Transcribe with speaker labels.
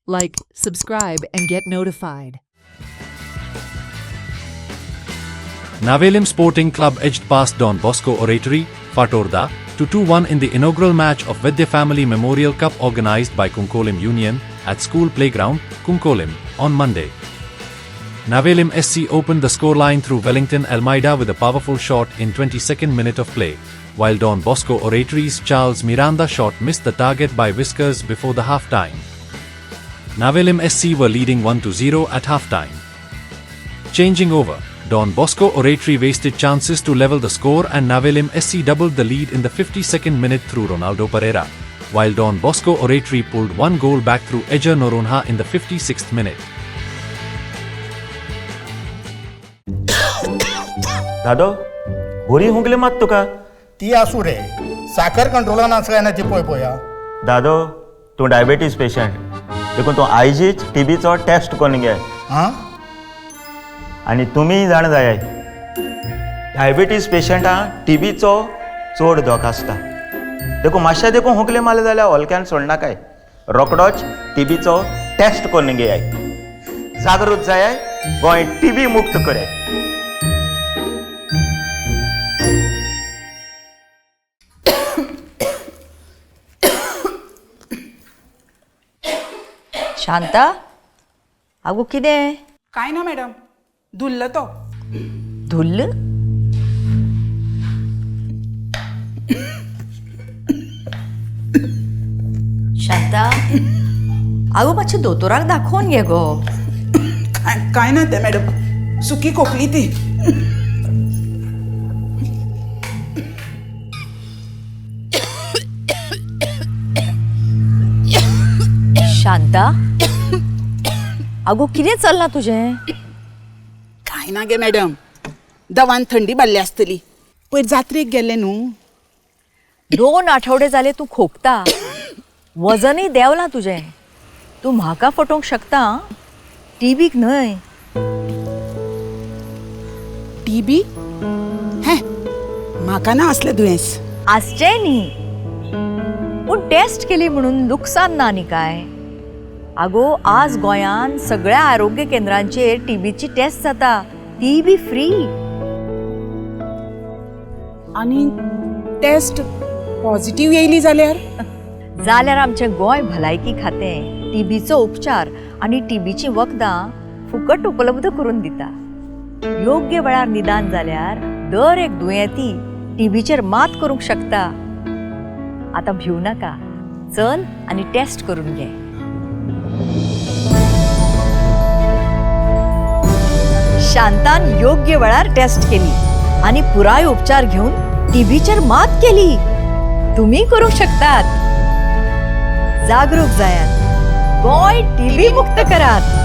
Speaker 1: Like, subscribe, and get notified.
Speaker 2: Navelim Sporting Club edged past Don Bosco Oratory, Fatorda, to 2-1 in the inaugural match of Vedya Family Memorial Cup organised by Kunkolim Union at school playground, Kunkolim, on Monday. Navelim SC opened the scoreline through Wellington Almeida with a powerful shot in 22nd minute of play, while Don Bosco Oratory's Charles Miranda shot missed the target by whiskers before the half-time. Navelim SC were leading 1-0 at half-time. Changing over, Don Bosco Oratory wasted chances to level the score and Navelim SC doubled the lead in the 52nd minute through Ronaldo Pereira, while Don Bosco Oratory pulled one goal back through Ejer Noronha in the 56th minute.
Speaker 3: दादो बरी हुंकले मात तुका
Speaker 4: ती आसू रे साखर कंट्रोलान आसा काय ना ती पळय पळया
Speaker 3: दादो तूं डायबिटीज पेशंट देखून तूं आयजीच टीबीचो टेस्ट करून घे
Speaker 4: हां
Speaker 3: आनी तुमी जाण जाय डायबिटीज पेशंटाक टीबीचो चड धोको आसता देखून मातशें देखून हुंकले मारले जाल्यार हलक्यान सोडनाकाय रोकडोच टीबीचो टेस्ट करून घे जागृत जाय गोंय टीबी मुक्त करे.
Speaker 5: शांता आगो कितें
Speaker 6: काय ना मॅडम धुल्ल तो
Speaker 5: धुल्ल शांता आगो मातशें दोतोराक दाखोवन घे गो.
Speaker 6: काय ना ते मॅडम सुकी खोकली ती
Speaker 5: शांता आगो कितें चल्लां तुजें.
Speaker 6: काय ना गे मॅडम दवान थंडी बाल्ली आसतली पयर जात्रेक गेल्ले न्हू
Speaker 5: 2 आठवडे जाले तूं खोकता वजनय देंवलां तुजें. तूं म्हाका फटोवंक शकता टीबीक न्हय.
Speaker 6: टीबी हे म्हाका ना असलें दुयेंस
Speaker 5: आसचें न्ही पूण टेस्ट केली म्हणून लुकसाण ना न्ही काय. आगो आज गोंयान सगळ्या आरोग्य केंद्रांचेर टीबीची टेस्ट जाता ती बी फ्री.
Speaker 6: आणि टेस्ट पॉझिटिव्ह येयली जाल्यार
Speaker 5: आमचें गोंय भलायकी खातें टीबीचो उपचार आनी टीबीची वखदां फुकट उपलब्ध करून दिता. योग्य वेळार निदान जाल्यार दर एक दुयेंती टीबीचेर मात करूंक शकता. आतां भिवू नाका चल आनी टेस्ट करून घे. शांतान योग्य वेळार टेस्ट केली आणि पुराय उपचार घेऊन टीबीचेर मात केली. तुम्ही करू शकतात. जागरूक जायात गोंय टीबी मुक्त करात.